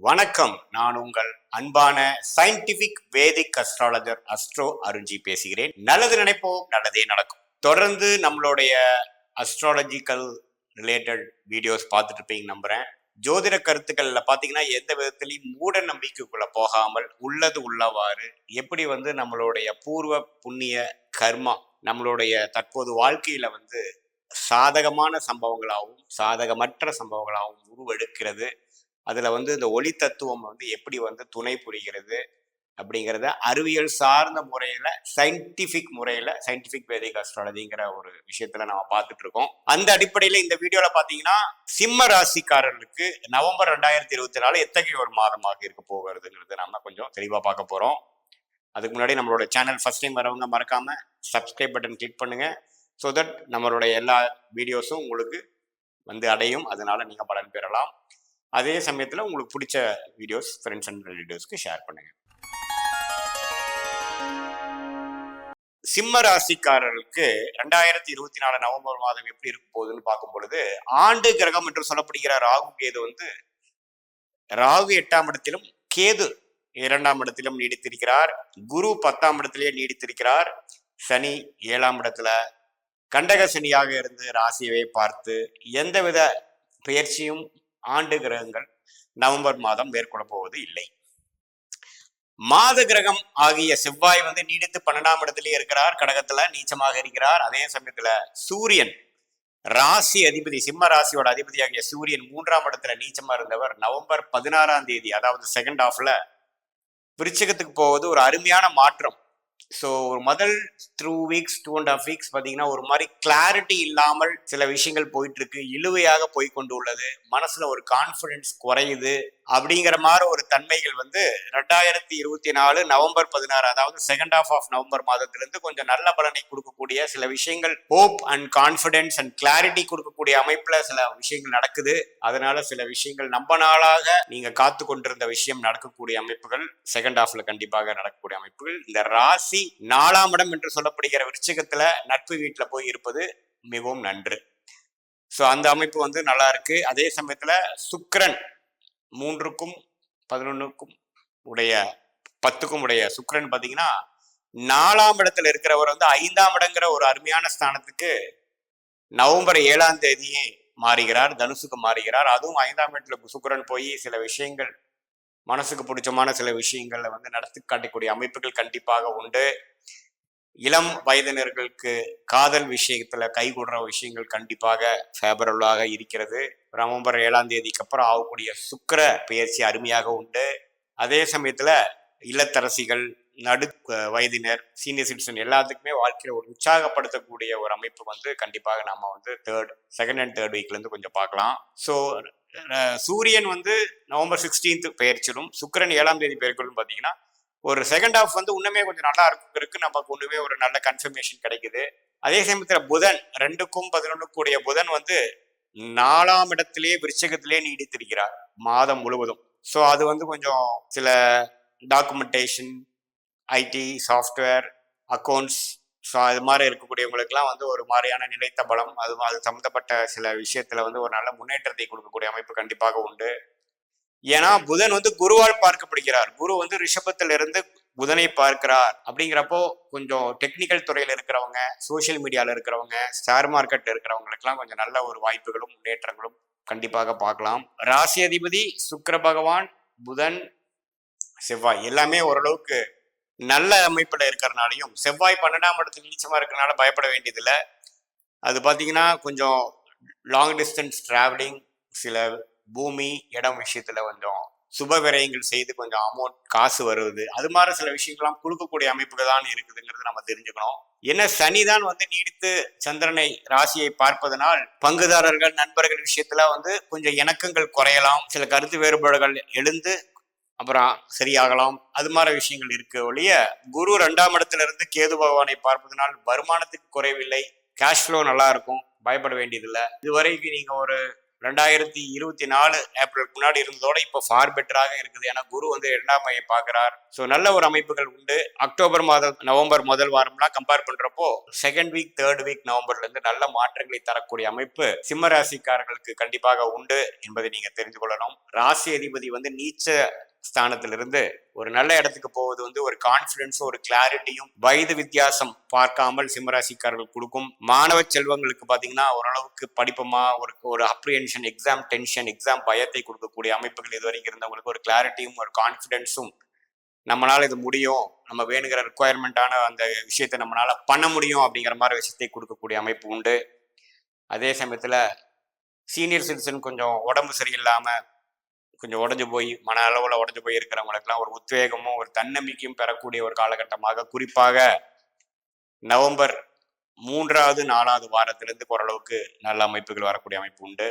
வணக்கம். நான் உங்கள் அன்பான சயின்டிபிக் வேதிக் அஸ்ட்ராலஜர் அஸ்ட்ரோ அருண்ஜி பேசுகிறேன். நல்லது நினைப்போம், நல்லதே நடக்கும். தொடர்ந்து நம்மளுடைய அஸ்ட்ராலஜிக்கல் ரிலேட்டட் வீடியோஸ் பார்த்துட்டு இருப்பீங்க நம்புறேன். ஜோதிட கருத்துக்கள்ல பாத்தீங்கன்னா எந்த விதத்திலையும் மூட நம்பிக்கைக்குள்ள போகாமல் உள்ளது உள்ளவாறு எப்படி நம்மளுடைய பூர்வ புண்ணிய கர்மா நம்மளுடைய தற்போது வாழ்க்கையில சாதகமான சம்பவங்களாகவும் சாதகமற்ற சம்பவங்களாகவும் உருவெடுக்கிறது. அதுல இந்த ஒளி தத்துவம் எப்படி துணை புரிகிறது அப்படிங்கிறத அறிவியல் சார்ந்த முறையில சயின்டிபிக் வேதிக் அஸ்ட்ராலஜிங்கிற ஒரு விஷயத்துல நம்ம பார்த்துட்டு இருக்கோம். அந்த அடிப்படையில இந்த வீடியோல பாத்தீங்கன்னா சிம்ம ராசிக்காரர்களுக்கு நவம்பர் 2024 எத்தகைய ஒரு மாதமாக இருக்க போகிறதுங்கிறது நம்ம கொஞ்சம் தெளிவா பார்க்க போறோம். அதுக்கு முன்னாடி நம்மளோட சேனல் ஃபர்ஸ்ட் டைம் வரவங்க மறக்காம சப்ஸ்கிரைப் பட்டன் கிளிக் பண்ணுங்க. ஸோ தட் நம்மளுடைய எல்லா வீடியோஸும் உங்களுக்கு அடையும். அதனால நீங்க பலன் பெறலாம். அதே சமயத்தில் உங்களுக்கு பிடிச்ச வீடியோஸ் ஃப்ரெண்ட்ஸ் அண்ட் ரிலேட்டிவ்ஸ்க்கு ஷேர் பண்ணுங்க. சிம்ம ராசிக்காரர்களுக்கு 2024 நவம்பர் மாதம் எப்படி இருக்க போகுதுன்னு பார்க்கும் பொழுது, ஆண்டு கிரகம் என்று சொல்லப்படுகிற ராகு கேது ராகு 8ஆம் இடத்திலும் கேது 2ஆம் இடத்திலும் நீடித்திருக்கிறார். குரு 10ஆம் இடத்திலேயே நீடித்திருக்கிறார். சனி 7ஆம் இடத்துல கண்டக சனியாக இருந்து ராசியவை பார்த்து எந்தவித பயிற்சியும் ஆண்டு கிரகங்கள் நவம்பர் மாதம் மேற்கொள்ள போவது இல்லை. மாத கிரகம் ஆகிய செவ்வாய் நீடித்து 12ஆம் இடத்திலே இருக்கிறார். கடகத்துல நீச்சமாக இருக்கிறார். அதே சமயத்துல சூரியன் ராசி அதிபதி, சிம்ம ராசியோட அதிபதி ஆகிய சூரியன் 3ஆம் இடத்துல நீச்சமா இருந்தவர் நவம்பர் 16ஆம் தேதி, அதாவது செகண்ட் ஹாஃப்ல விருச்சிகத்துக்கு போவது ஒரு அருமையான மாற்றம். ஸோ ஒரு முதல் 2 வீக்ஸ் 2.5 வீக்ஸ் பார்த்தீங்கன்னா ஒரு மாதிரி கிளாரிட்டி இல்லாமல் சில விஷயங்கள் போயிட்டு இருக்கு, இழுவையாக போய் கொண்டு உள்ளது, மனசுல ஒரு கான்ஃபிடன்ஸ் குறையுது அப்படிங்கிற மாதிரி ஒரு தன்மைகள் 2024 நவம்பர் 16, அதாவது செகண்ட் ஹாஃப் ஆஃப் நவம்பர் மாதத்திலிருந்து கொஞ்சம் நல்ல பலனை கொடுக்கக்கூடிய சில விஷயங்கள், hope and confidence and clarity கொடுக்கக்கூடிய அமைப்புல சில விஷயங்கள் நடக்குது. அதனால சில விஷயங்கள் நம்ம நாளாக நீங்க காத்து கொண்டிருந்த விஷயம் நடக்கக்கூடிய அமைப்புகள் செகண்ட் ஹாஃப்ல கண்டிப்பாக நடக்கக்கூடிய அமைப்புகள். இந்த ராசி 4ஆம் இடம் என்று சொல்லப்படுகிற விருச்சிகத்துல நட்பு வீட்டுல போய் இருப்பது மிகவும் நன்று. ஸோ அந்த அமைப்பு நல்லா இருக்கு. அதே சமயத்துல சுக்கிரன் 3க்கும் 11க்கும் உடைய 10க்கும் உடைய சுக்கிரன் பாத்தீங்கன்னா 4ஆம் இடத்துல இருக்கிறவர் 5ஆம் இடங்கிற ஒரு அருமையான ஸ்தானத்துக்கு நவம்பர் 7ஆம் தேதியே மாறுகிறார், தனுசுக்கு மாறுகிறார். அதுவும் 5ஆம் இடத்துல சுக்கிரன் போய் சில விஷயங்கள் மனசுக்கு பிடிச்சமான சில விஷயங்கள்ல நடத்தி காட்டக்கூடிய அமைப்புகள் கண்டிப்பாக உண்டு. இளம் வயதினர்களுக்கு காதல் விஷயத்துல கைகூடுற விஷயங்கள் கண்டிப்பாக ஃபேவரபுளாக இருக்கிறது. நவம்பர் 7ஆம் தேதிக்கு அப்புறம் ஆகக்கூடிய சுக்கிர பயிற்சி அருமையாக உண்டு. அதே சமயத்துல இல்லத்தரசிகள், நடு வயதினர், சீனியர் சிட்டிசன் எல்லாத்துக்குமே வாழ்க்கையில ஒரு உற்சாகப்படுத்தக்கூடிய ஒரு அமைப்பு கண்டிப்பாக நம்ம செகண்ட் அண்ட் தேர்ட் வீக்ல இருந்து கொஞ்சம் பார்க்கலாம். ஸோ சூரியன் நவம்பர் 16 பெயர்ச்சிடும், சுக்கிரன் 7ஆம் தேதி பெயர்ச்சிடும் பார்த்தீங்கன்னா ஒரு செகண்ட் ஹாஃப் இன்னுமே கொஞ்சம் நல்லா இருக்கு. நமக்கு ஒண்ணுமே ஒரு நல்ல கன்ஃபர்மேஷன் கிடைக்குது. அதே சமயத்துல புதன் 2க்கும் 11க்கும் கூடிய புதன் 4ஆம் இடத்திலேயே விருச்சிகத்திலே நீடித்திருக்கிறார் மாதம் முழுவதும். ஸோ அது கொஞ்சம் சில documentation, IT, software, accounts, so அது மாதிரி இருக்கக்கூடியவங்களுக்குலாம் ஒரு மாதிரியான நிலைத்த பலம், அது சம்மந்தப்பட்ட சில விஷயத்துல ஒரு நல்ல முன்னேற்றத்தை கொடுக்கக்கூடிய அமைப்பு கண்டிப்பாக உண்டு. ஏன்னா புதன் குருவால் பார்க்கப்படுகிறார். குரு ரிஷபத்துல இருந்து புதனை பார்க்கிறார். அப்படிங்கிறப்போ கொஞ்சம் டெக்னிக்கல் துறையில இருக்கிறவங்க, சோசியல் மீடியால இருக்கிறவங்க, ஷேர் மார்க்கெட் இருக்கிறவங்களுக்குலாம் கொஞ்சம் நல்ல ஒரு வாய்ப்புகளும் முன்னேற்றங்களும் கண்டிப்பாக பார்க்கலாம். ராசி அதிபதி சுக்கிர பகவான், புதன், செவ்வாய் எல்லாமே ஓரளவுக்கு நல்ல அமைப்புல இருக்கிறனாலையும், செவ்வாய் 12ஆம் இடத்துல நீச்சமா இருக்கிறனால பயப்பட வேண்டியதில்லை. அது பார்த்தீங்கன்னா கொஞ்சம் லாங் டிஸ்டன்ஸ் டிராவலிங், சில பூமி இடம் விஷயத்துல கொஞ்சம் சுப விரயங்கள் செய்து கொஞ்சம் அமௌண்ட் காசு வருவது, அது மாதிரி சில விஷயங்கள்லாம் கொடுக்கக்கூடிய அமைப்புகள் தான் இருக்குதுங்கிறது நம்ம தெரிஞ்சுக்கணும். என்ன சனிதான் நீடித்து சந்திரனை ராசியை பார்ப்பதனால் பங்குதாரர்கள், நண்பர்கள் விஷயத்துல கொஞ்சம் இணக்கங்கள் குறையலாம், சில கருத்து வேறுபாடுகள் எழுந்து அப்புறம் சரியாகலாம். அது மாதிரி விஷயங்கள் இருக்கு ஒழிய, குரு 2ஆம் இடத்துல இருந்து கேது பகவானை பார்ப்பதனால் வருமானத்துக்கு குறைவில்லை, கேஷ் ஃப்ளோ நல்லா இருக்கும், பயப்பட வேண்டியதில்லை. இதுவரைக்கும் நீங்க ஒரு 2024 ஏப்ரலுக்கு முன்னாடி இருந்ததோட இப்போ ஃபார் பெட்டராக இருக்குது. ஏன்னா குரு வந்து 2ஆம் மையை பார்க்கிறார். ஸோ நல்ல ஒரு அமைப்புகள் உண்டு. அக்டோபர் மாதம் நவம்பர் முதல் வாரம்லாம் கம்பேர் பண்றப்போ செகண்ட் வீக் தேர்ட் வீக் நவம்பர்ல இருந்து நல்ல மாற்றங்களை தரக்கூடிய அமைப்பு சிம்ம ராசிக்காரர்களுக்கு கண்டிப்பாக உண்டு என்பதை நீங்க தெரிந்து கொள்ளணும். ராசி அதிபதி வந்து நீச்ச ஸ்தானத்திலிருந்து ஒரு நல்ல இடத்துக்கு போவது வந்து ஒரு கான்பிடன்ஸும் ஒரு கிளாரிட்டியும் வயது வித்தியாசம் பார்க்காமல் சிம்மராசிக்காரர்கள் கொடுக்கும். மாணவ செல்வங்களுக்கு பாத்தீங்கன்னா ஓரளவுக்கு படிப்பமா ஒரு அப்ரிஹென்ஷன், எக்ஸாம் டென்ஷன், எக்ஸாம் பயத்தை கொடுக்கக்கூடிய அமைப்புகள் இதுவரைக்கும் இருந்தவங்களுக்கு ஒரு கிளாரிட்டியும் ஒரு கான்பிடன்ஸும், நம்மளால இது முடியும், நம்ம வேணுங்கிற ரிக்குவயர்மெண்டான அந்த விஷயத்தை நம்மளால பண்ண முடியும் அப்படிங்கிற மாதிரி விஷயத்தை கொடுக்கக்கூடிய அமைப்பு உண்டு. அதே சமயத்துல சீனியர் சிட்டிசன் கொஞ்சம் உடம்பு சரியில்லாம கொஞ்சம் உடஞ்சு போய் மன அளவில் உடஞ்சு போய் இருக்கிறவங்களுக்கெல்லாம் ஒரு உத்வேகமும் ஒரு தன்னம்பிக்கையும் பெறக்கூடிய ஒரு காலகட்டமாக, குறிப்பாக நவம்பர் 3வது 4வது வாரத்திலிருந்து ஓரளவுக்கு நல்ல அமைப்புகள் வரக்கூடிய அமைப்பு உண்டு.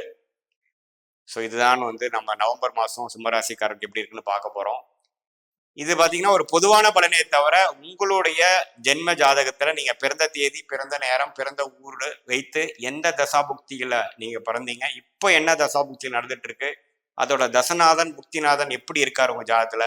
ஸோ இதுதான் வந்து நம்ம நவம்பர் மாதம் சிம்மராசிக்காரருக்கு எப்படி இருக்குன்னு பார்க்க போகிறோம். இது பார்த்தீங்கன்னா ஒரு பொதுவான பலனே தவிர உங்களுடைய ஜென்ம ஜாதகத்தில் நீங்கள் பிறந்த தேதி, பிறந்த நேரம், பிறந்த ஊர் வைத்து எந்த தசாபுக்திகளை நீங்கள் பிறந்தீங்க, இப்போ என்ன தசாபுக்திகள் நடந்துட்டு இருக்கு, அதோட தசநாதன் புக்திநாதன் எப்படி இருக்கார் உங்க ஜாதகத்துல,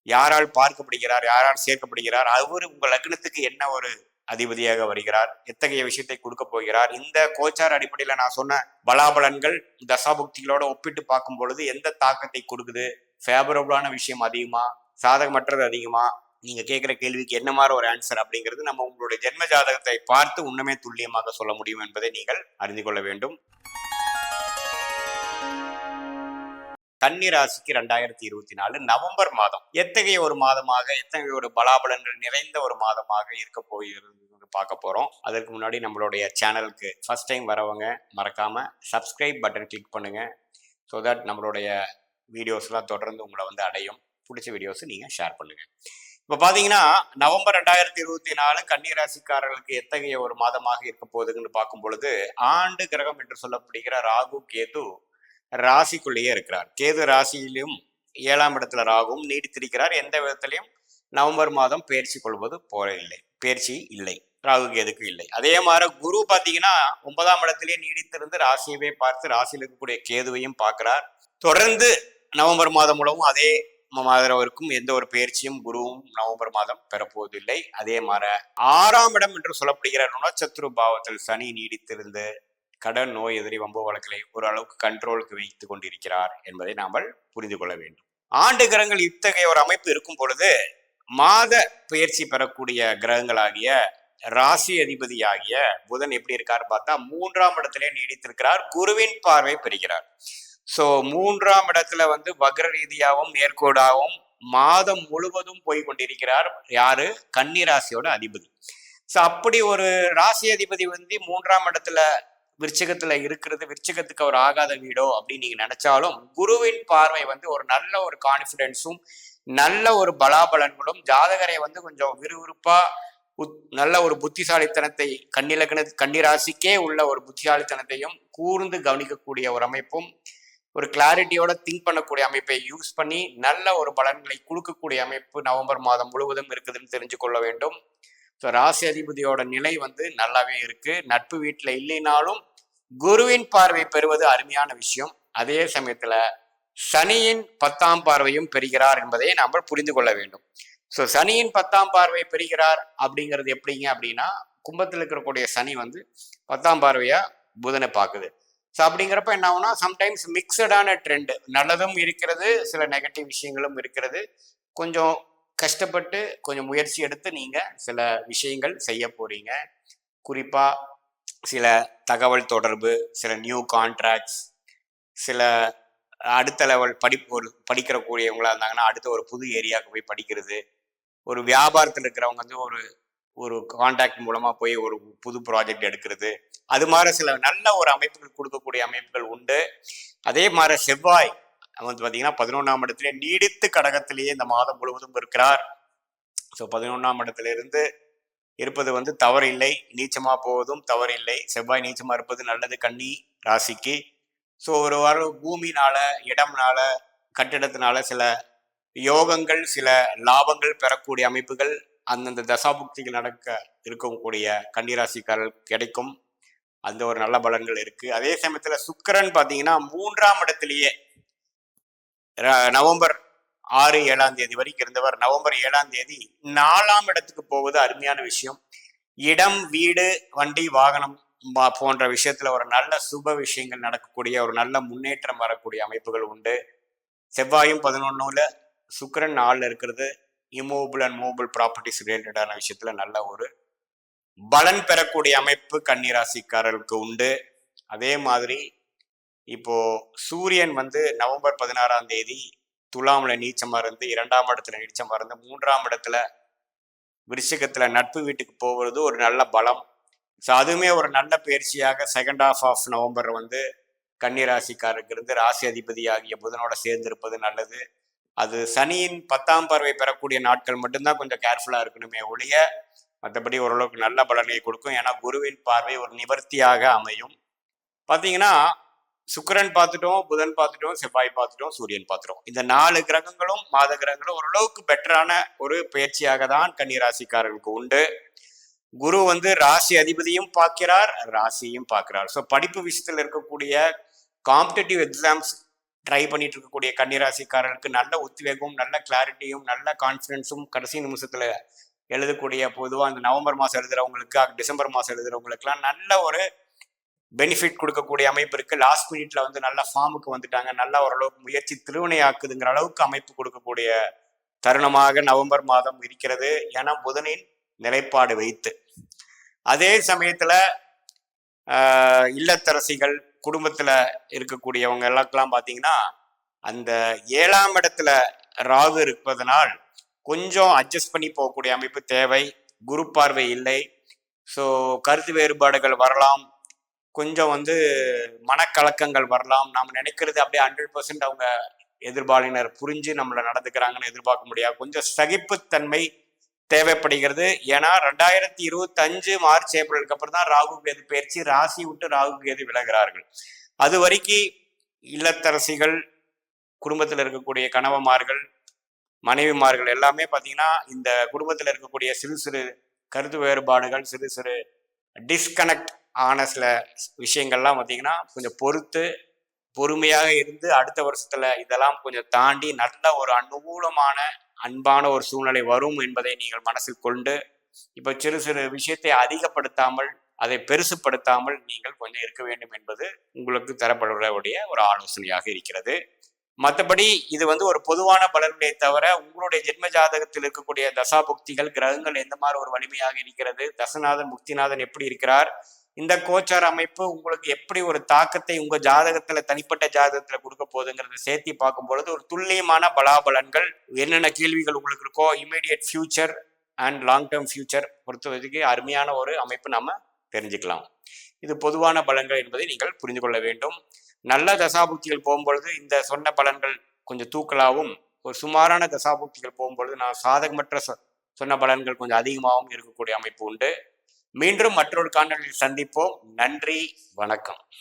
யாரால் பார்க்கப்படுகிறார், யாரால் சேர்க்கப்படுகிறார், அவர் உங்க லக்னத்துக்கு என்ன ஒரு அதிபதியாக வருகிறார், எத்தகைய விஷயத்தை கொடுக்க போகிறார், இந்த கோச்சார் அடிப்படையில நான் சொன்ன பலாபலன்கள் தசாபுக்திகளோட ஒப்பிட்டு பார்க்கும் பொழுது எந்த தாக்கத்தை கொடுக்குது, ஃபேவரபுளான விஷயம் அதிகமா, சாதகமற்றது அதிகமா, நீங்க கேட்கிற கேள்விக்கு என்ன மாதிரி ஒரு ஆன்சர் அப்படிங்கிறது நம்ம உங்களுடைய ஜென்ம ஜாதகத்தை பார்த்து உண்மையே துல்லியமாக சொல்ல முடியும் என்பதை நீங்கள் அறிந்து கொள்ள வேண்டும். கன்னி ராசிக்கு 2024 நவம்பர் மாதம் எத்தகைய ஒரு மாதமாக, எத்தகைய ஒரு பலாபலன்கள் நிறைந்த ஒரு மாதமாக இருக்க போகிறது பார்க்க போறோம். அதற்கு முன்னாடி நம்மளுடைய சேனலுக்கு ஃபர்ஸ்ட் டைம் வரவங்க மறக்காம சப்ஸ்கிரைப் பட்டன் கிளிக் பண்ணுங்க. ஸோ தட் நம்மளுடைய வீடியோஸ்லாம் தொடர்ந்து உங்களை வந்து அடையும். பிடிச்ச வீடியோஸ் நீங்க ஷேர் பண்ணுங்க. இப்போ பார்த்தீங்கன்னா நவம்பர் 2024 கன்னி ராசிக்காரர்களுக்கு எத்தகைய ஒரு மாதமாக இருக்க போகுதுன்னு பார்க்கும் பொழுது, ஆண்டு கிரகம் என்று சொல்லப்படுகிற ராகு கேது ராசிக்குள்ளேயே இருக்கிறார். கேது ராசியிலும் 7ஆம் இடத்துல ராகுவும் நீடித்திருக்கிறார். எந்த விதத்திலையும் நவம்பர் மாதம் பயிற்சி கொள்வது போல இல்லை, பயிற்சி இல்லை, ராகு கேதுக்கு இல்லை. அதே மாதிரி குரு பார்த்தீங்கன்னா 9ஆம் இடத்திலேயே நீடித்திருந்து ராசியவே பார்த்து ராசியில் இருக்கக்கூடிய கேதுவையும் பார்க்கிறார். தொடர்ந்து நவம்பர் மாதம் மூலமும் அதே மாதவருக்கும் எந்த ஒரு பயிற்சியும் குருவும் நவம்பர் மாதம் பெறப்போவதில்லை. அதே மாதிரி 6ஆம் இடம் என்று சொல்லப்படுகிற ருணச்சத்ரு பாவத்தில் சனி நீடித்திருந்து கடன், நோய், எதிரி, வம்பு வழக்கலை ஓரளவுக்கு கண்ட்ரோலுக்கு வைத்துக் கொண்டிருக்கிறார் என்பதை நாம் புரிந்து கொள்ள வேண்டும். ஆண்டு கிரகங்கள் இத்தகைய ஒரு அமைப்பு இருக்கும் பொழுது மாத பயிற்சி பெறக்கூடிய கிரகங்களாகிய ராசி அதிபதியாகிய புதன் எப்படி இருக்காரு பார்த்தா 3ஆம் இடத்திலே நீடித்திருக்கிறார், குருவின் பார்வை பெறுகிறார். ஸோ 3ஆம் இடத்துல வந்து வக்ர ரீதியாகவும் நேர்கோடாகவும் மாதம் முழுவதும் போய் கொண்டிருக்கிறார். யாரு? கன்னி ராசியோட அதிபதி. ஸோ அப்படி ஒரு ராசி அதிபதி வந்து 3ஆம் இடத்துல விருச்சிகத்துல இருக்கிறது, விருச்சிகத்துக்கு அவர் ஆகாத வீடோ அப்படின்னு நீங்க நினைச்சாலும் குருவின் பார்வை வந்து ஒரு நல்ல ஒரு கான்பிடன்ஸும் நல்ல ஒரு பலாபலன்களும் ஜாதகரை வந்து கொஞ்சம் விறுவிறுப்பா நல்ல ஒரு புத்திசாலித்தனத்தை கன்னிராசிக்கே உள்ள ஒரு புத்திசாலித்தனத்தையும் கூர்ந்து கவனிக்கக்கூடிய ஒரு அமைப்பும் ஒரு கிளாரிட்டியோட திங்க் பண்ணக்கூடிய அமைப்பை யூஸ் பண்ணி நல்ல ஒரு பலன்களை கொடுக்கக்கூடிய அமைப்பு நவம்பர் மாதம் முழுவதும் இருக்குதுன்னு தெரிஞ்சு கொள்ள வேண்டும். ஸோ ராசி அதிபதியோட நிலை வந்து நல்லாவே இருக்கு. நட்பு வீட்டில் இல்லைனாலும் குருவின் பார்வை பெறுவது அருமையான விஷயம். அதே சமயத்துல சனியின் 10ஆம் பார்வையும் பெறுகிறார் என்பதை நாம் புரிந்து கொள்ள வேண்டும். ஸோ சனியின் 10ஆம் பார்வை பெறுகிறார் அப்படிங்கிறது எப்படிங்க அப்படின்னா, கும்பத்தில் இருக்கக்கூடிய சனி வந்து 10ஆம் பார்வையா புதனை பார்க்குது. ஸோ அப்படிங்கிறப்ப என்ன ஆகுனா, சம்டைம்ஸ் மிக்சடான ட்ரெண்டு, நல்லதும் இருக்கிறது, சில நெகட்டிவ் விஷயங்களும் இருக்கிறது. கொஞ்சம் கஷ்டப்பட்டு கொஞ்சம் முயற்சி எடுத்து நீங்க சில விஷயங்கள் செய்ய போறீங்க. குறிப்பா சில தகவல் தொடர்பு, சில நியூ கான்ட்ராக்ட்ஸ், சில அடுத்த லெவல் படிக்கிறக்கூடியவங்களா இருந்தாங்கன்னா அடுத்த ஒரு புது ஏரியாவுக்கு போய் படிக்கிறது, ஒரு வியாபாரத்தில் இருக்கிறவங்க வந்து ஒரு கான்டாக்ட் மூலமா போய் ஒரு புது ப்ராஜெக்ட் எடுக்கிறது, அது மாதிரி சில நல்ல ஒரு அமைப்புகள் கொடுக்கக்கூடிய அமைப்புகள் உண்டு. அதே மாதிரி செவ்வாய் வந்து பார்த்தீங்கன்னா 11ஆம் இடத்திலே நீடித்து கடகத்திலேயே இந்த மாதம் முழுவதும் இருக்கிறார். ஸோ 11ஆம் இடத்துல இருந்து இருப்பது வந்து தவறு இல்லை, நீச்சமா போவதும் தவறு இல்லை. செவ்வாய் நீச்சமா இருப்பது நல்லது கன்னி ராசிக்கு. ஸோ ஒரு வாரம் பூமினால, இடம்னால, கட்டிடத்தினால சில யோகங்கள், சில லாபங்கள் பெறக்கூடிய அமைப்புகள் அந்தந்த தசாபுக்திகள் நடக்க இருக்கக்கூடிய கன்னிராசிக்காரர்கள் கிடைக்கும். அந்த ஒரு நல்ல பலன்கள் இருக்கு. அதே சமயத்துல சுக்கிரன் பாத்தீங்கன்னா 3ஆம் இடத்திலேயே நவம்பர் 6, 7ஆம் தேதி வரைக்கும் இருந்தவர் நவம்பர் 7ஆம் தேதி 4ஆம் இடத்துக்கு போவது அருமையான விஷயம். இடம், வீடு, வண்டி, வாகனம் போன்ற விஷயத்துல ஒரு நல்ல சுப விஷயங்கள் நடக்கக்கூடிய ஒரு நல்ல முன்னேற்றம் வரக்கூடிய அமைப்புகள் உண்டு. செவ்வாயும் 11ல, சுக்கிரன் 4ல இருக்கிறது இம்மூவபிள் அண்ட் மூவபிள் ப்ராப்பர்ட்டிஸ் ரிலேட்டடான விஷயத்துல நல்ல ஒரு பலன் பெறக்கூடிய அமைப்பு கன்னிராசிக்காரர்களுக்கு உண்டு. அதே மாதிரி இப்போ சூரியன் வந்து நவம்பர் 16ஆம் தேதி துலாம்ல நீச்சமா இருந்து 2ஆம் இடத்துல நீச்சமா இருந்து 3ஆம் இடத்துல விருச்சிகத்துல நட்பு வீட்டுக்கு போவது ஒரு நல்ல பலம். ஸோ அதுவுமே ஒரு நல்ல பயிற்சியாக செகண்ட் ஹாஃப் ஆஃப் நவம்பர் வந்து கன்னிராசிக்காரருக்கு இருந்து ராசி அதிபதி ஆகிய புதனோட சேர்ந்திருப்பது நல்லது. அது சனியின் 10ஆம் பார்வை பெறக்கூடிய நாட்கள் மட்டும்தான் கொஞ்சம் கேர்ஃபுல்லா இருக்கணுமே ஒழிய மற்றபடி ஓரளவுக்கு நல்ல பலனை கொடுக்கும். ஏன்னா குருவின் பார்வை ஒரு நிவர்த்தியாக அமையும். பார்த்தீங்கன்னா சுக்கிரன் பார்த்துட்டோம், புதன் பார்த்துட்டோம், செவ்வாய் பார்த்துட்டோம், சூரியன் பார்த்துட்டோம். இந்த 4 கிரகங்களும் மாத கிரகங்களும் ஓரளவுக்கு பெட்டரான ஒரு பயிற்சியாக தான் கன்னிராசிக்காரர்களுக்கு உண்டு. குரு வந்து ராசி அதிபதியும் பார்க்கிறார், ராசியும் பார்க்கிறார். ஸோ படிப்பு விஷயத்தில் இருக்கக்கூடிய காம்படிட்டிவ் எக்ஸாம்ஸ் ட்ரை பண்ணிட்டு இருக்கக்கூடிய கன்னிராசிக்காரர்களுக்கு நல்ல உத்வேகமும் நல்ல கிளாரிட்டியும் நல்ல கான்ஃபிடன்ஸும் கடைசி நிமிஷத்துல எழுதக்கூடிய பொதுவாக இந்த நவம்பர் மாதம் எழுதுறவங்களுக்கு டிசம்பர் மாதம் எழுதுறவங்களுக்குலாம் நல்ல ஒரு பெனிஃபிட் கொடுக்கக்கூடிய அமைப்பு இருக்கு. லாஸ்ட் மினிட்ல வந்து நல்ல ஃபார்முக்கு வந்துட்டாங்க, நல்லா ஓரளவுக்கு முயற்சி திருவினையாக்குதுங்கிற அளவுக்கு அமைப்பு கொடுக்கக்கூடிய தருணமாக நவம்பர் மாதம் இருக்கிறது. ஏன்னா புதனின் நிலைப்பாடு வைத்து அதே சமயத்துல இல்லத்தரசிகள் குடும்பத்துல இருக்கக்கூடியவங்க எல்லாருக்கெல்லாம் பாத்தீங்கன்னா அந்த 7ஆம் இடத்துல ராகு இருப்பதனால் கொஞ்சம் அட்ஜஸ்ட் பண்ணி போகக்கூடிய அமைப்பு தேவை. குரு பார்வை இல்லை. ஸோ கருத்து வேறுபாடுகள் வரலாம், கொஞ்சம் வந்து மனக்கலக்கங்கள் வரலாம். நாம் நினைக்கிறது அப்படியே 100% அவங்க எதிர்பாலினர் புரிஞ்சு நம்மளை நடந்துக்கிறாங்கன்னு எதிர்பார்க்க முடியாது. கொஞ்சம் சகிப்புத்தன்மை தேவைப்படுகிறது. ஏன்னா 2025 மார்ச் ஏப்ரலுக்கு அப்புறம் தான் ராகு கேது பயிற்சி, ராசி விட்டு ராகு கேது விலகிறார்கள். அது வரைக்கும் இல்லத்தரசிகள், குடும்பத்தில் இருக்கக்கூடிய கணவன்மார்கள், மனைவிமார்கள் எல்லாமே பார்த்தீங்கன்னா இந்த குடும்பத்தில் இருக்கக்கூடிய சிறு சிறு கருத்து வேறுபாடுகள், சிறு சிறு டிஸ்கனெக்ட் ஆன சில விஷயங்கள்லாம் பார்த்தீங்கன்னா கொஞ்சம் பொறுமையாக இருந்து அடுத்த வருஷத்துல இதெல்லாம் கொஞ்சம் தாண்டி நல்ல ஒரு அனுகூலமான அன்பான ஒரு சூழ்நிலை வரும் என்பதை நீங்கள் மனசில் கொண்டு இப்ப சிறு சிறு விஷயத்தை அதிகப்படுத்தாமல் அதை பெருசுப்படுத்தாமல் நீங்கள் கொஞ்சம் இருக்க வேண்டும் என்பது உங்களுக்கு தரப்படுவடைய ஒரு ஆலோசனையாக இருக்கிறது. மற்றபடி இது வந்து ஒரு பொதுவான பலன்களை தவிர உங்களுடைய ஜென்ம ஜாதகத்தில் இருக்கக்கூடிய தசாபுக்திகள் கிரகங்கள் எந்த மாதிரி ஒரு வலிமையாக இருக்கிறது, தசநாதன் முக்திநாதன் எப்படி இருக்கிறார், இந்த கோச்சார அமைப்பு உங்களுக்கு எப்படி ஒரு தாக்கத்தை உங்க ஜாதகத்துல தனிப்பட்ட ஜாதகத்துல கொடுக்க போகுதுங்கிறத சேர்த்தி பார்க்கும் பொழுது ஒரு துல்லியமான பலாபலன்கள் என்னென்ன கேள்விகள் உங்களுக்கு இருக்கோ immediate future and long term future பொறுத்தவரைக்கு அருமையான ஒரு அமைப்பு நாம தெரிஞ்சுக்கலாம். இது பொதுவான பலன்கள் என்பதை நீங்கள் புரிந்து கொள்ள வேண்டும். நல்ல தசாபுக்திகள் போகும்பொழுது இந்த சொன்ன பலன்கள் கொஞ்சம் தூக்கலாகவும், ஒரு சுமாரான தசாபுக்திகள் போகும்பொழுது நான் சாதகமற்ற சொன்ன பலன்கள் கொஞ்சம் அதிகமாகவும் இருக்கக்கூடிய அமைப்பு உண்டு. மீண்டும் மற்றொரு காணொலியில் சந்திப்போம். நன்றி, வணக்கம்.